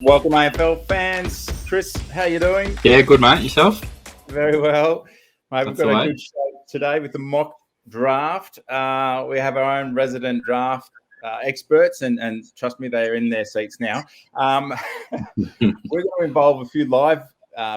Welcome, AFL fans. Chris, how you doing? Yeah, good, mate. Yourself? Very well. Mate, we've That's got all a right. good show today with the mock draft. We have our own resident draft experts, and trust me, they are in their seats now. We're going to involve a few live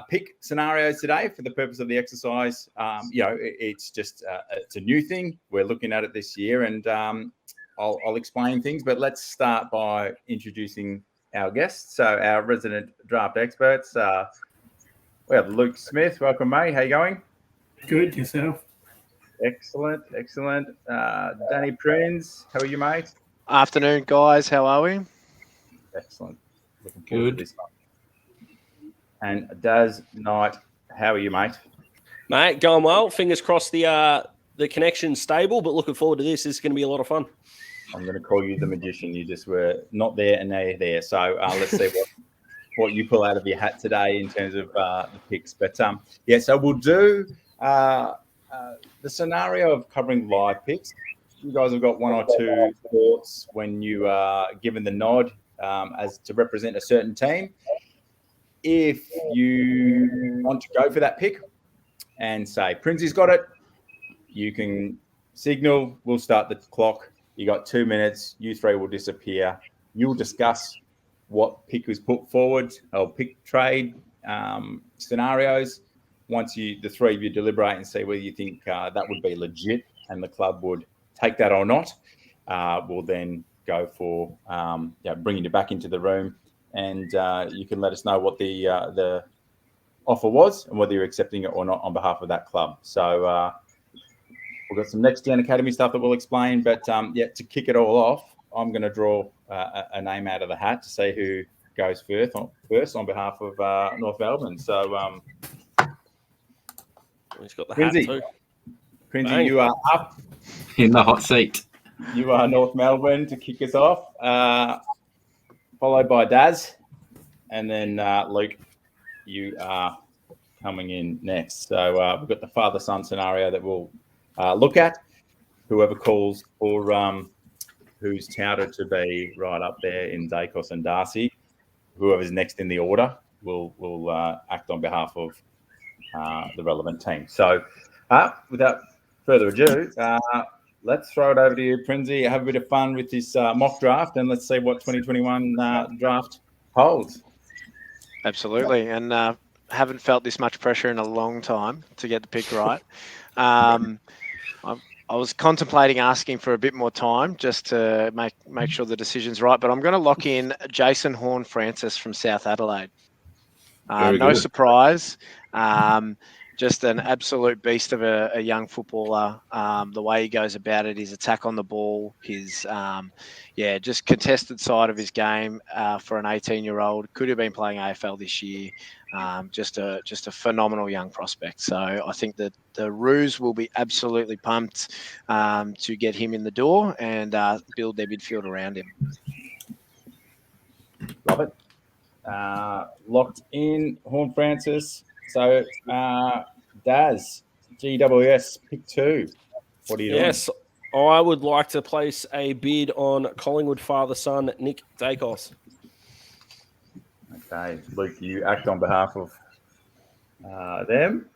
pick scenarios today for the purpose of the exercise. It's just it's a new thing. We're looking at it this year, and I'll explain things. But let's start by introducing our guests. So our resident draft experts. We have Luke Smith. Welcome, mate. How you going? Good, yourself? Excellent. Danny Prinz. How are you, mate? Afternoon, guys. How are we? Excellent. Looking forward to this one. And Daz Knight. How are you, mate? Mate, going well. Fingers crossed the connection's stable, but looking forward to this. This is going to be a lot of fun. I'm going to call you the magician. You just were not there and now you're there. So let's see what you pull out of your hat today in terms of the picks. But so we'll do the scenario of covering live picks. You guys have got one or two thoughts when you are given the nod as to represent a certain team. If you want to go for that pick and say, Prinzy's got it, you can signal, we'll start the clock. You got 2 minutes, you three will disappear. You'll discuss what pick was put forward or pick trade scenarios. Once the three of you deliberate and see whether you think that would be legit and the club would take that or not, we'll then go for bringing you back into the room, and you can let us know what the offer was and whether you're accepting it or not on behalf of that club. So we've got some Next Gen Academy stuff that we'll explain, but to kick it all off, I'm going to draw a name out of the hat to see who goes first on behalf of North Melbourne. So, he's got the hat too. Prinzy, you are up in the hot seat. You are North Melbourne to kick us off, followed by Daz, and then Luke, you are coming in next. So we've got the father-son scenario that we'll look at. Whoever calls for who's touted to be right up there in Daicos and Darcy, whoever's next in the order will act on behalf of the relevant team. So without further ado, let's throw it over to you, Prinzy. Have a bit of fun with this mock draft, and let's see what 2021 draft holds. Absolutely, and haven't felt this much pressure in a long time to get the pick right. I was contemplating asking for a bit more time just to make sure the decision's right, but I'm going to lock in Jason Horne-Francis from South Adelaide. No surprise. Just an absolute beast of a young footballer. The way he goes about it, his attack on the ball, his just contested side of his game for an 18-year-old. Could have been playing AFL this year. Just a phenomenal young prospect. So I think that the Roos will be absolutely pumped to get him in the door and build their midfield around him. Love it. Locked in, Horne-Francis. So, Daz, GWS, pick 2. What are you doing? Yes, I would like to place a bid on Collingwood father-son Nick Daicos. Okay, Luke, you act on behalf of them.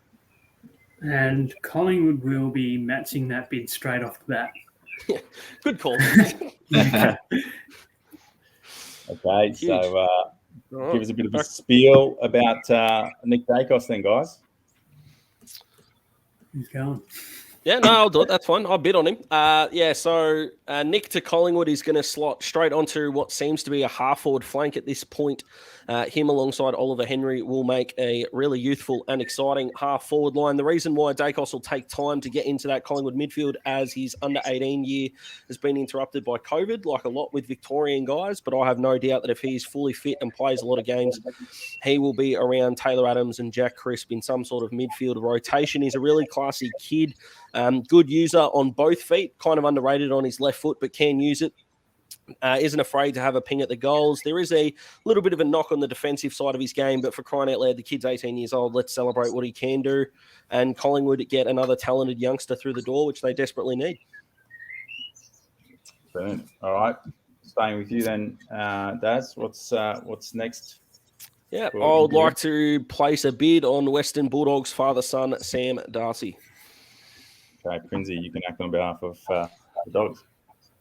And Collingwood will be matching that bid straight off the bat. Good call. Okay, so give us a bit of a spiel about Nick Daicos then, guys. Who's going? Yeah, no, I'll do it. That's fine. I'll bid on him. So Nick to Collingwood is going to slot straight onto what seems to be a half-forward flank at this point. Him alongside Oliver Henry will make a really youthful and exciting half-forward line. The reason why Daicos will take time to get into that Collingwood midfield as his under-18 year has been interrupted by COVID, like a lot with Victorian guys, but I have no doubt that if he's fully fit and plays a lot of games, he will be around Taylor Adams and Jack Crisp in some sort of midfield rotation. He's a really classy kid. Good user on both feet, kind of underrated on his left foot, but can use it. Isn't afraid to have a ping at the goals. There is a little bit of a knock on the defensive side of his game, but for crying out loud, the kid's 18 years old. Let's celebrate what he can do. And Collingwood get another talented youngster through the door, which they desperately need. Brilliant. All right. staying with you then, Daz. What's next? Yeah, I would like to place a bid on Western Bulldogs father-son Sam Darcy. Okay, Prinsey, you can act on behalf of the Dogs.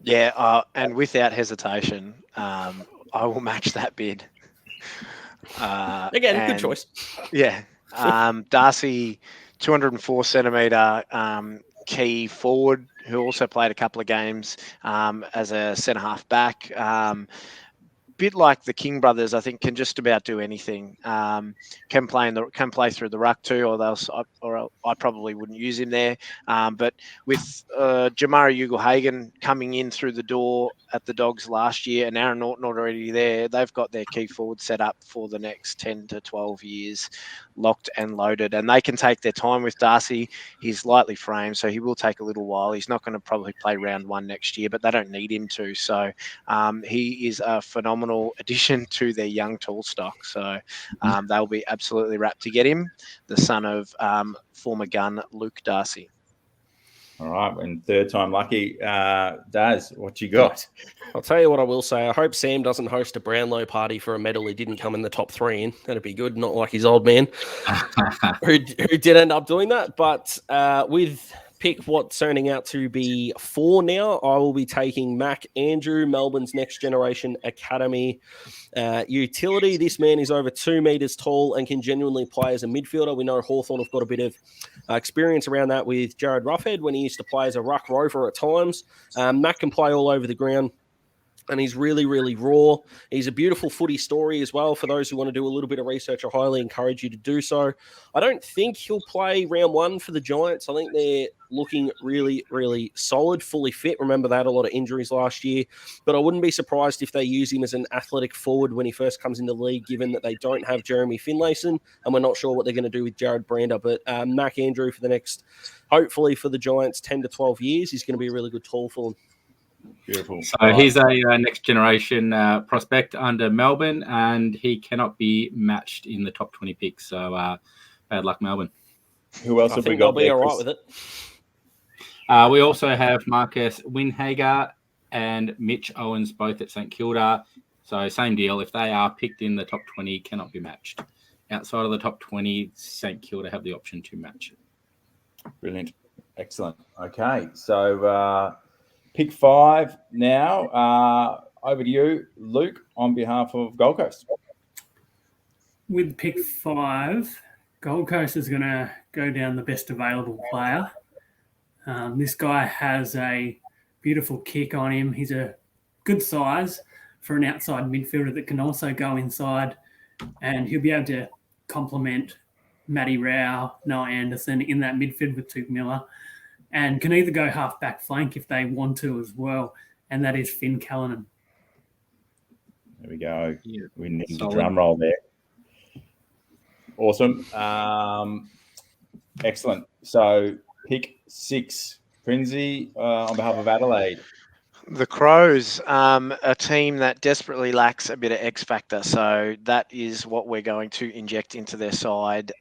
Yeah, and without hesitation, I will match that bid. Again, good choice. Yeah, Darcy, 204 centimetre key forward, who also played a couple of games as a centre half back. Bit like the King brothers, I think, can just about do anything. Can play through the ruck too, or I probably wouldn't use him there. But with Jamari Ugle-Hagan coming in through the door at the Dogs last year, and Aaron Norton already there, they've got their key forward set up for the next 10 to 12 years, locked and loaded. And they can take their time with Darcy. He's lightly framed, so he will take a little while. He's not going to probably play round one next year, but they don't need him to. So he is a phenomenal addition to their young tall stock. So they'll be absolutely rapt to get him, the son of former gun Luke Darcy. All right, and third time lucky. Daz, what you got? I'll tell you what I will say. I hope Sam doesn't host a Brownlow party for a medal he didn't come in the top 3 in. That'd be good, not like his old man who did end up doing that. But with pick what's turning out to be 4 now, I will be taking Mac Andrew, Melbourne's next generation academy utility. This man is over 2 meters tall and can genuinely play as a midfielder. We know Hawthorn have got a bit of experience around that with Jared Roughhead when he used to play as a ruck rover at times. Mac can play all over the ground. And he's really, really raw. He's a beautiful footy story as well. For those who want to do a little bit of research, I highly encourage you to do so. I don't think he'll play round 1 for the Giants. I think they're looking really, really solid, fully fit. Remember, they had a lot of injuries last year. But I wouldn't be surprised if they use him as an athletic forward when he first comes into the league, given that they don't have Jeremy Finlayson. And we're not sure what they're going to do with Jared Brander. But Mac Andrew for the next, hopefully for the Giants, 10 to 12 years, he's going to be a really good tool for them. Beautiful. So he's a next generation prospect under Melbourne, and he cannot be matched in the top 20 picks. So bad luck, Melbourne. Who else have we got? I'll be all right with it. We also have Marcus Winhager and Mitch Owens, both at St Kilda. So same deal. If they are picked in the top 20, cannot be matched. Outside of the top 20, St Kilda have the option to match it. Brilliant. Excellent. Okay. So pick 5 now. Over to you, Luke, on behalf of Gold Coast. With pick 5, Gold Coast is going to go down the best available player. This guy has a beautiful kick on him. He's a good size for an outside midfielder that can also go inside, and he'll be able to complement Matty Rao, Noah Anderson in that midfield with Tuke Miller, and can either go half-back flank if they want to as well, and that is Finn Callaghan. There we go. Yeah. We need a Solid. drum roll there. Awesome. Excellent. So pick 6, Prinsey, on behalf of Adelaide. The Crows, a team that desperately lacks a bit of X factor. So that is what we're going to inject into their side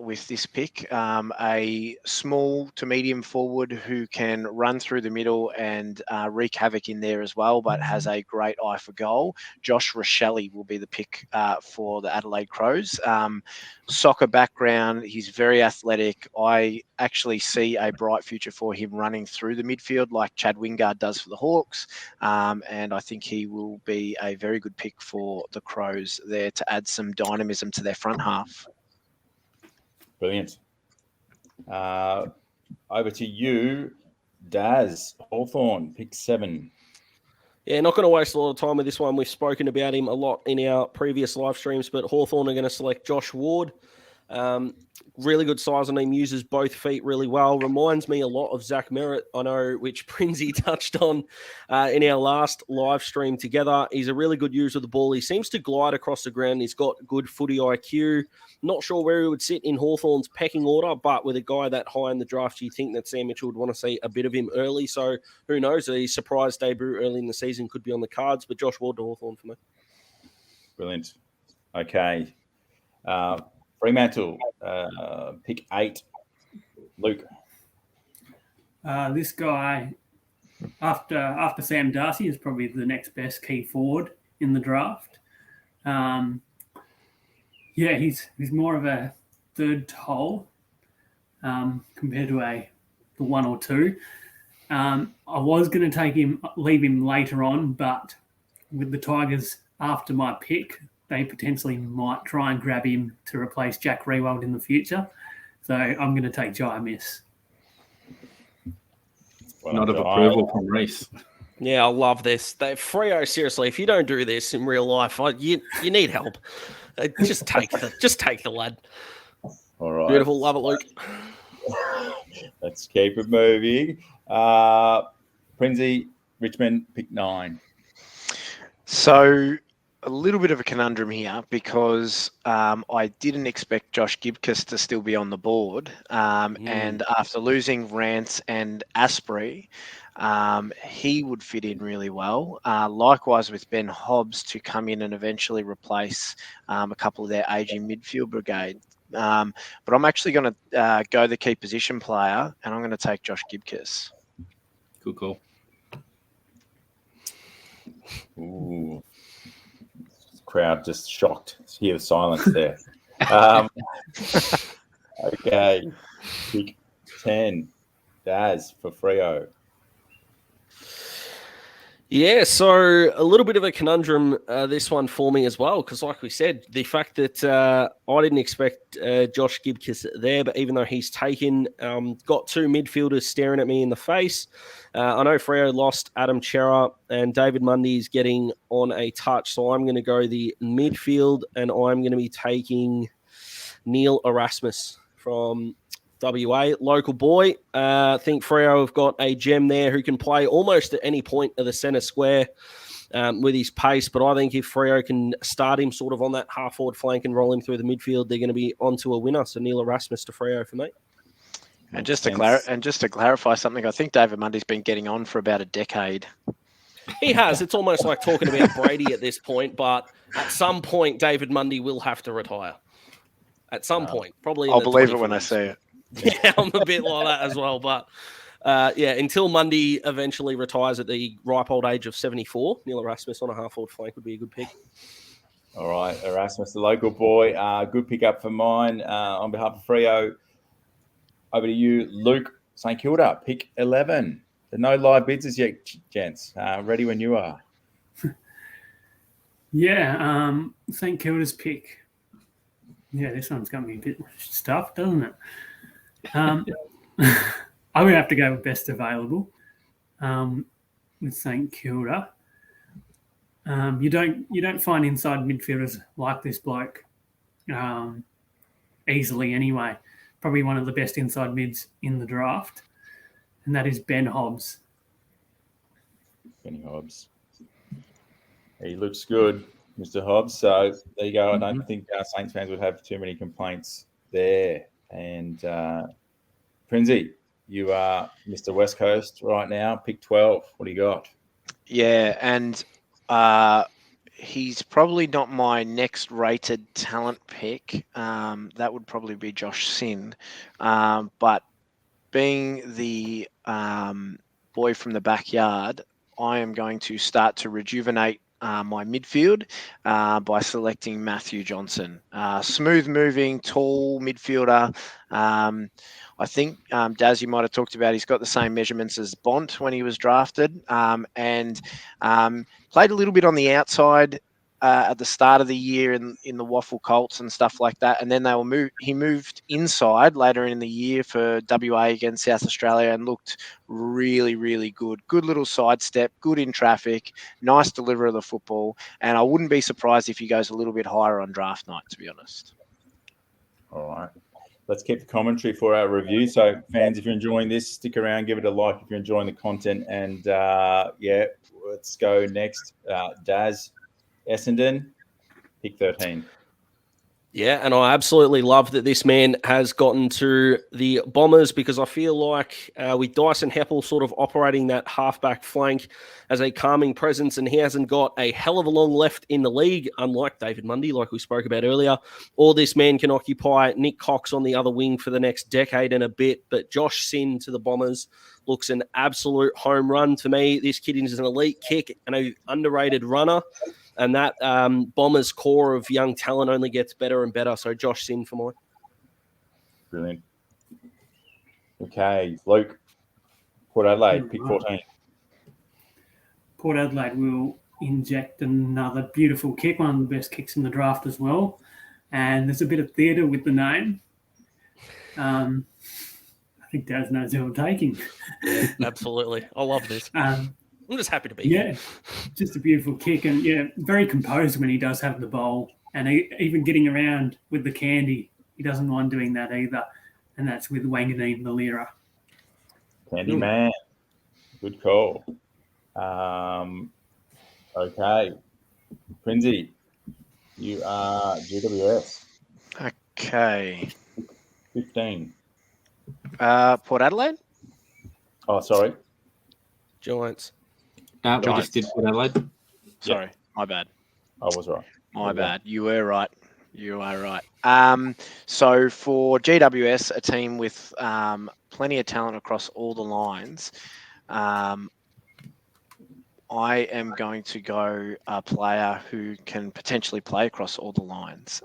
with this pick. A small to medium forward who can run through the middle and wreak havoc in there as well, but has a great eye for goal. Josh Rachele will be the pick for the Adelaide Crows. Soccer background, he's very athletic. I actually see a bright future for him running through the midfield like Chad Wingard does for the Hawks. And I think he will be a very good pick for the Crows there to add some dynamism to their front half. Brilliant. Over to you, Daz, Hawthorn, pick 7. Yeah, not going to waste a lot of time with this one. We've spoken about him a lot in our previous live streams, but Hawthorn are going to select Josh Ward. Really good size on him, uses both feet really well. Reminds me a lot of Zach Merritt, I know, which Prinsey touched on in our last live stream together. He's a really good user of the ball. He seems to glide across the ground. He's got good footy IQ. Not sure where he would sit in Hawthorn's pecking order, but with a guy that high in the draft, you think that Sam Mitchell would want to see a bit of him early. So who knows? A surprise debut early in the season could be on the cards, but Josh Ward to Hawthorn for me. Brilliant. Okay. Fremantle, pick 8. Luke. This guy after Sam Darcy is probably the next best key forward in the draft. He's more of a third hole compared to the 1 or 2. I was going to leave him later on, but with the Tigers after my pick, they potentially might try and grab him to replace Jack Riewoldt in the future. So I'm going to take Jai Miss. Nod of approval from Reese. Yeah, I love this. Freo, seriously, if you don't do this in real life, you need help. Just take the lad. All right. Beautiful. Love it, Luke. Let's keep it moving. Prinsey, Richmond, pick 9. So a little bit of a conundrum here because I didn't expect Josh Gibcus to still be on the board. And after losing Rance and Asprey, he would fit in really well. Likewise with Ben Hobbs to come in and eventually replace a couple of their aging midfield brigade. But I'm actually going to go the key position player, and I'm going to take Josh Gibcus. Good call. Ooh. Crowd just shocked. Hear the silence there. Okay. Pick 10. Daz for Freo. Yeah, so a little bit of a conundrum, this one for me as well, because like we said, the fact that I didn't expect Josh Gibcus there, but even though he's taken, got 2 midfielders staring at me in the face. I know Freo lost Adam Chera and David Mundy's getting on a touch, so I'm going to go the midfield, and I'm going to be taking Neil Erasmus from WA, local boy. I think Freo have got a gem there who can play almost at any point of the centre square with his pace. But I think if Freo can start him sort of on that half-forward flank and roll him through the midfield, they're going to be onto a winner. So Neil Erasmus to Freo for me. And just to clarify something, I think David Mundy's been getting on for about a decade. He has. It's almost like talking about Brady at this point. But at some point, David Mundy will have to retire. At some point, probably. I'll believe it when I see it. Yeah, I'm a bit like that as well. But until Mundy eventually retires at the ripe old age of 74, Neil Erasmus on a half-forward flank would be a good pick. All right, Erasmus, the local boy. Good pick up for mine. On behalf of Freo, over to you, Luke, St Kilda, pick 11. There are no live bids as yet, gents. Ready when you are. Yeah, St Kilda's pick. Yeah, this one's got me a bit stuffed, doesn't it? I'm going to have to go with best available with St Kilda. You don't find inside midfielders like this bloke easily anyway. Probably one of the best inside mids in the draft, and that is Ben Hobbs. Benny Hobbs. He looks good, Mr. Hobbs. So there you go. I don't think Saints fans would have too many complaints there. And Prinsey, you are Mr. West Coast right now. Pick 12. What do you got? Yeah, and he's probably not my next rated talent pick. That would probably be Josh Sinn. But being the boy from the backyard, I am going to start to rejuvenate my midfield by selecting Matthew Johnson. Smooth moving, tall midfielder. I think Daz, you might have talked about, he's got the same measurements as Bont when he was drafted, and played a little bit on the outside at the start of the year in the Waffle Colts and stuff like that. And then he moved inside later in the year for WA against South Australia and looked really, really good. Good little sidestep, good in traffic, nice delivery of the football. And I wouldn't be surprised if he goes a little bit higher on draft night, to be honest. All right. Let's keep the commentary for our review. So, fans, if you're enjoying this, stick around, give it a like if you're enjoying the content. And, let's go next. Daz, Essendon, pick 13. Yeah, and I absolutely love that this man has gotten to the Bombers, because I feel like with Dyson Heppel sort of operating that halfback flank as a calming presence, and he hasn't got a hell of a long left in the league, unlike David Mundy, like we spoke about earlier, or this man can occupy Nick Cox on the other wing for the next decade and a bit. But Josh Sinn to the Bombers looks an absolute home run to me. This kid is an elite kick and an underrated runner. And that Bombers core of young talent only gets better and better. So Josh Sinn for mine. Brilliant. Okay, Luke. Port Adelaide, pick 14. Port Adelaide will inject another beautiful kick, one of the best kicks in the draft as well. And there's a bit of theatre with the name. I think Daz knows who I'm taking. Yeah, absolutely. I love this. I'm just happy to be here. Just a beautiful kick, and very composed when he does have the bowl, and even getting around with the candy, he doesn't mind doing that either, and that's with Wanganeen Malira. Candy man, good call. Okay, Prinzy, you are GWS. Okay. 15. Port Adelaide. Oh, sorry. Giants. No, we just did Port Adelaide. Sorry, my bad. I was right. My bad. You were right. You are right. So for GWS, a team with plenty of talent across all the lines, I am going to go a player who can potentially play across all the lines.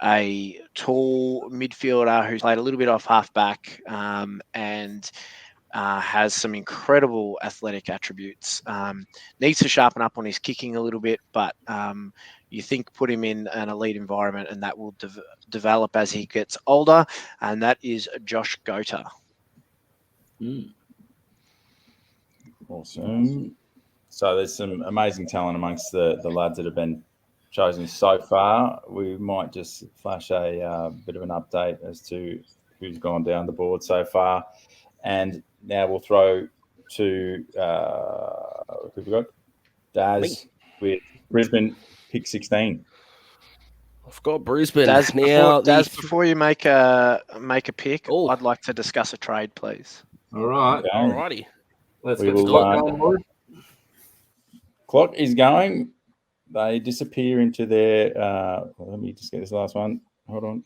A tall midfielder who's played a little bit off halfback and has some incredible athletic attributes. Needs to sharpen up on his kicking a little bit, but you think put him in an elite environment and that will develop as he gets older, and that is Josh Gota. Awesome. So there's some amazing talent amongst the lads that have been chosen so far. We might just flash a bit of an update as to who's gone down the board so far. And now we'll throw to who we got? Daz with Brisbane pick 16. I've got Brisbane. Daz, before you make a pick, I'd like to discuss a trade, please. All right. Okay. All righty. Let's get started. Clock is going. They disappear into their. Let me just get this last one. Hold on.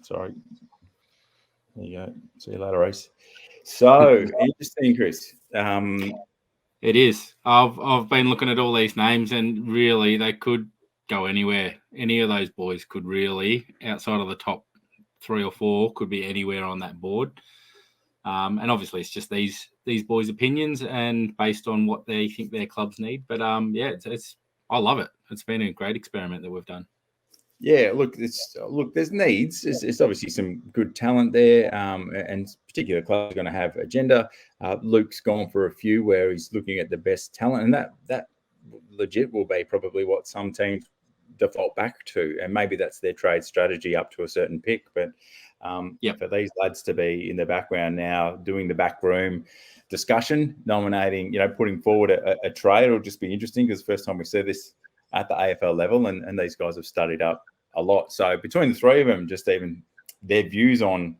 Sorry. There you go. See you later, Reece. So interesting, Chris. It is. I've been looking at all these names, and really, they could go anywhere. Any of those boys could really, outside of the top 3 or 4, could be anywhere on that board. And obviously, it's just these boys' opinions and based on what they think their clubs need. But it's I love it. It's been a great experiment that we've done. Yeah, there's needs. It's obviously some good talent there, and particular clubs are going to have agenda. Luke's gone for a few where he's looking at the best talent, and that legit will be probably what some teams default back to, and maybe that's their trade strategy up to a certain pick. But for these lads to be in the background now, doing the backroom discussion, nominating, putting forward a trade will just be interesting, because first time we see this at the AFL level, and these guys have studied up a lot. So between the three of them, just even their views on,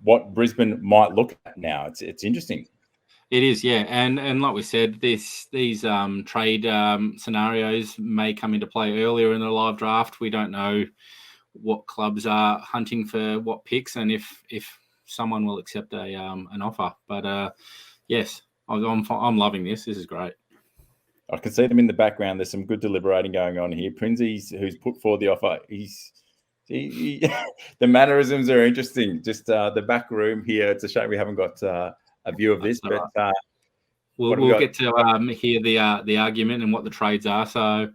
what Brisbane might look at now, it's interesting. It is, yeah, and like we said, these trade scenarios may come into play earlier in the live draft. We don't know what clubs are hunting for what picks, and if someone will accept an offer. But yes, I'm loving this. This is great. I can see them in the background. There's some good deliberating going on here. Prinzy's, who's put forward the offer, the mannerisms are interesting. Just the back room here. It's a shame we haven't got a view of this, but we'll get to hear the argument and what the trades are. So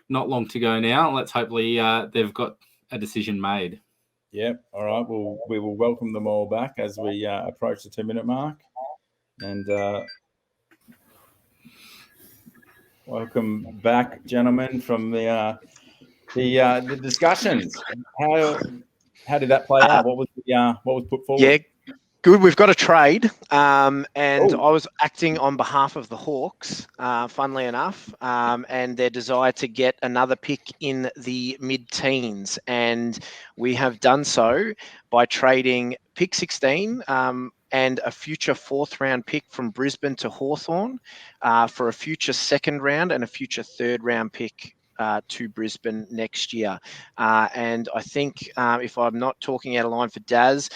not long to go now. Let's hopefully they've got a decision made. Yeah. All right. We will welcome them all back as we approach the 2-minute mark, and. Welcome back, gentlemen, from the discussions. How did that play out? What was put forward? Yeah, Good. We've got a trade, and I was acting on behalf of the Hawks, funnily enough, and their desire to get another pick in the mid-teens, and we have done so by trading pick 16 and a future 4th round pick from Brisbane to Hawthorn for a future 2nd round and a future 3rd round pick to Brisbane next year. And I think if I'm not talking out of line for Daz,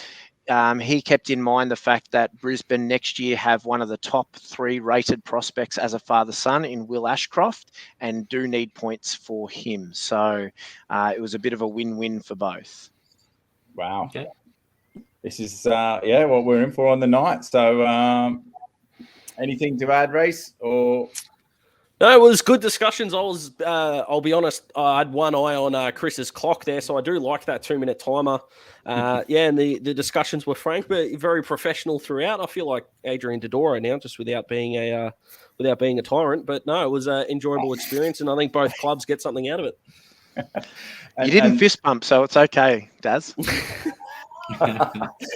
he kept in mind the fact that Brisbane next year have one of the top 3 rated prospects as a father-son in Will Ashcroft and do need points for him. So it was a bit of a win-win for both. Wow. Okay. This is, what we're in for on the night. So anything to add, Reece? Or... No, it was good discussions. I'll be honest, I had one eye on Chris's clock there, so I do like that 2-minute timer. And the discussions were frank, but very professional throughout. I feel like Adrian Dodoro now, just without being a tyrant. But no, it was an enjoyable experience, and I think both clubs get something out of it. You didn't fist bump, so it's okay, Daz.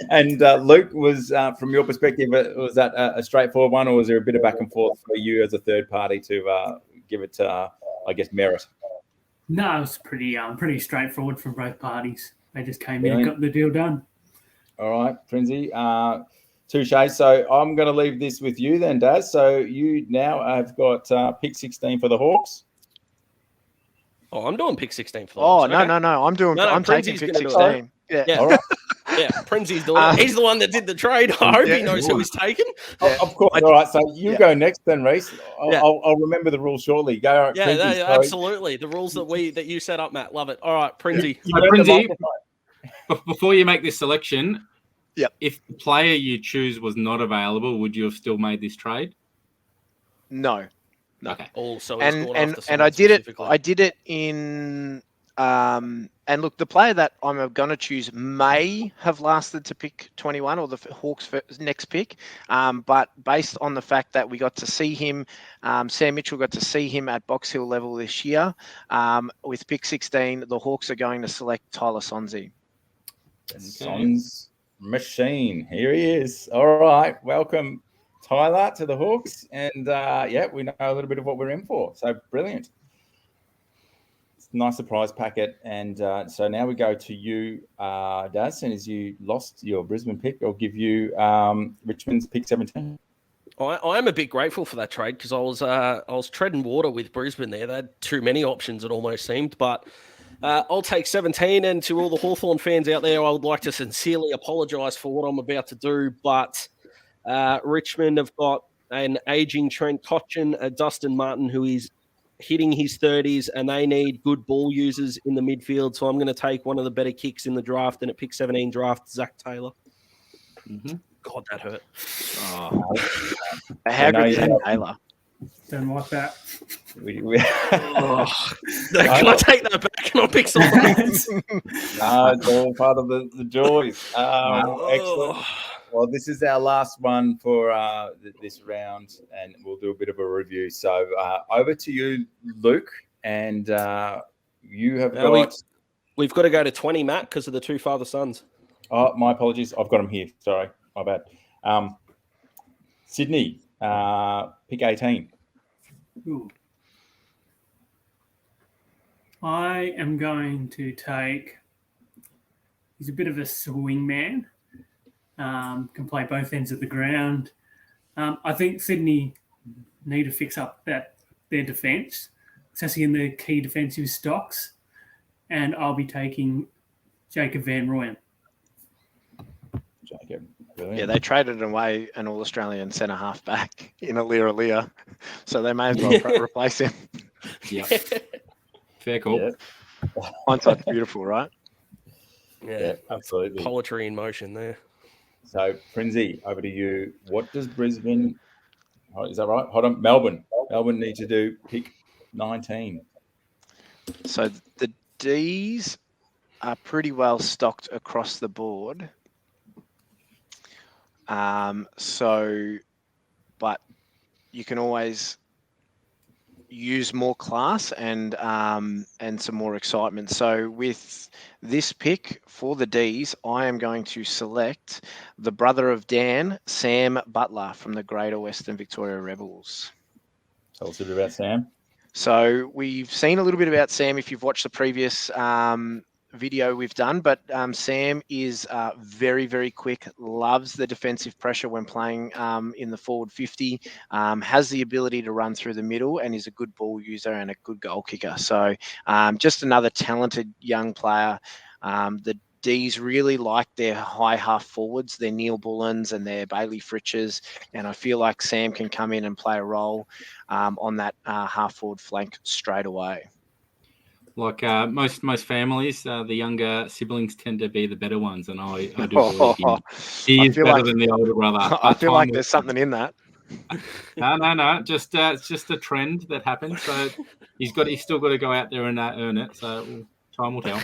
And Luke, was from your perspective, was that a straightforward one, or was there a bit of back and forth for you as a third party to give it, I guess, merit? No, it was pretty straightforward from both parties. They just came in and got the deal done. All right, Prinzy. Touche. So I'm going to leave this with you then, Daz. So you now have got pick 16 for the Hawks. Oh, I'm doing pick 16 for the Hawks. No. I'm taking pick 16. Yeah. All right. Yeah, Prinzy's doing it. He's the one that did the trade. I hope he knows who he's taken. Of course. All right. So you go next then, Reece. I'll remember the rules shortly. Go. Yeah, Prinzy, absolutely. The rules that you set up, Matt. Love it. All right, Prinzy. Prinzy, before you make this selection, Yep. If the player you choose was not available, would you have still made this trade? No. Okay. Also, and I did it. I did it in. And look, the player that I'm going to choose may have lasted to pick 21 or the Hawks' next pick, but based on the fact that we got to see him, Sam Mitchell got to see him at Box Hill level this year. With pick 16, the Hawks are going to select Tyler Sonsie. Sons machine. Here he is. All right. Welcome, Tyler, to the Hawks. And we know a little bit of what we're in for. So brilliant. It's a nice surprise packet. And so now we go to you, Daz. And as you lost your Brisbane pick, I'll give you Richmond's pick 17. I am a bit grateful for that trade because I was treading water with Brisbane there. They had too many options, it almost seemed. But I'll take 17, and to all the Hawthorn fans out there, I would like to sincerely apologise for what I'm about to do, but Richmond have got an ageing Trent Cotchin, a Dustin Martin who is hitting his 30s, and they need good ball users in the midfield, so I'm going to take one of the better kicks in the draft, and at pick 17 draft, Zach Taylor. Mm-hmm. God, that hurt. How good is Zach Taylor? Don't like that. Can I take that back? Can I pick someone else? No, it's all part of the joys. Excellent. Well, this is our last one for this round, and we'll do a bit of a review. So over to you, Luke, and you have got... We've got to go to 20, Matt, because of the two father-sons. Oh, my apologies. I've got them here. Sorry, my bad. Sydney, pick 18. Ooh. I am going to take... He's a bit of a swing man. Can play both ends of the ground. I think Sydney need to fix up their defence, especially in the key defensive stocks. And I'll be taking Jacob Van Rooyen. Jacob, brilliant. Yeah, they traded away an All-Australian centre-half back in Alira, so they may as well replace him. Yeah. Fair call. Yeah. Hindsight's beautiful, right? Yeah, absolutely. Poetry in motion there. So, Prinzy, over to you. What does Brisbane... Oh, is that right? Hold on. Melbourne need to do pick 19. So the Ds are pretty well stocked across the board. But you can always use more class and some more excitement. So with this pick for the D's, I am going to select the brother of Dan, Sam Butler from the Greater Western Victoria Rebels. Tell us a bit about Sam. So we've seen a little bit about Sam if you've watched the previous video we've done, but Sam is very, very quick, loves the defensive pressure when playing in the forward 50, has the ability to run through the middle, and is a good ball user and a good goal kicker. So just another talented young player. The D's really like their high half forwards, their Neil Bullens and their Bailey Fritches, and I feel like Sam can come in and play a role on that half forward flank straight away. Like most families, the younger siblings tend to be the better ones, and I do believe he is better than the older brother. I feel like there's something in that. No. Just it's just a trend that happens. So he's still got to go out there and earn it. So time will tell.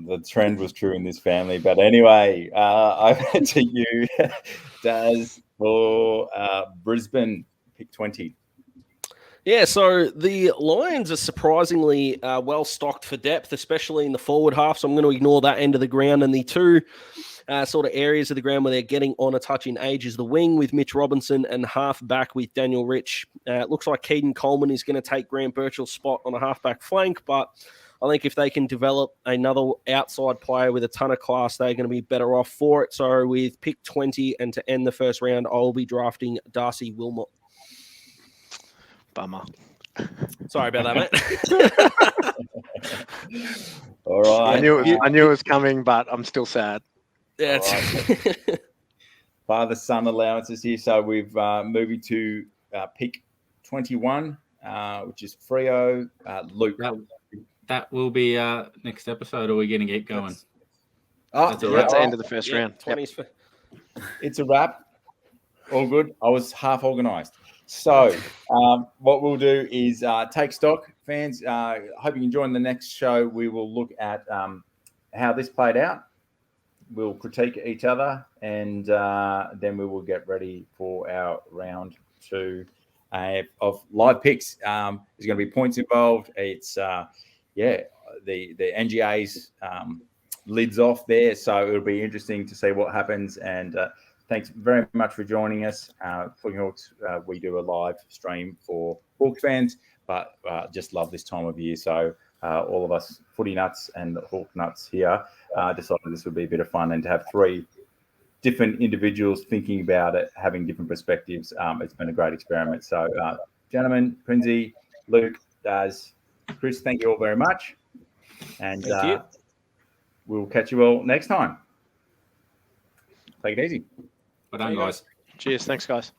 The trend was true in this family, but anyway, over to you, Daz, for Brisbane pick 20. Yeah, so the Lions are surprisingly well stocked for depth, especially in the forward half. So I'm going to ignore that end of the ground. And the two sort of areas of the ground where they're getting on a touch in age is the wing with Mitch Robinson and half back with Daniel Rich. It looks like Keaton Coleman is going to take Grant Birchall's spot on a half-back flank, but I think if they can develop another outside player with a ton of class, they're going to be better off for it. So with pick 20 and to end the first round, I'll be drafting Darcy Wilmot. Bummer. Sorry about that, mate. All right. I knew it was coming, but I'm still sad. Yeah. Right. Father-son allowances here. So we've moved to pick 21, which is Freo. Luke. That will be next episode, or we're going to get going? That's the end of the first round. 20s. Yep. It's a wrap. All good. I was half organised. So what we'll do is take stock, fans. Hope you can join the next show. We will look at how this played out. We'll critique each other, and then we will get ready for our round 2 of live picks. There's going to be points involved. It's the NGA's lids off there, so it'll be interesting to see what happens. And thanks very much for joining us. Footy Hawks, we do a live stream for Hawks fans, but just love this time of year. So all of us footy nuts and Hawk nuts here decided this would be a bit of fun, and to have 3 different individuals thinking about it, having different perspectives. It's been a great experiment. So gentlemen, Quincy, Luke, Daz, Chris, thank you all very much. And we'll catch you all next time. Take it easy. Well done, guys. Cheers. Thanks, guys.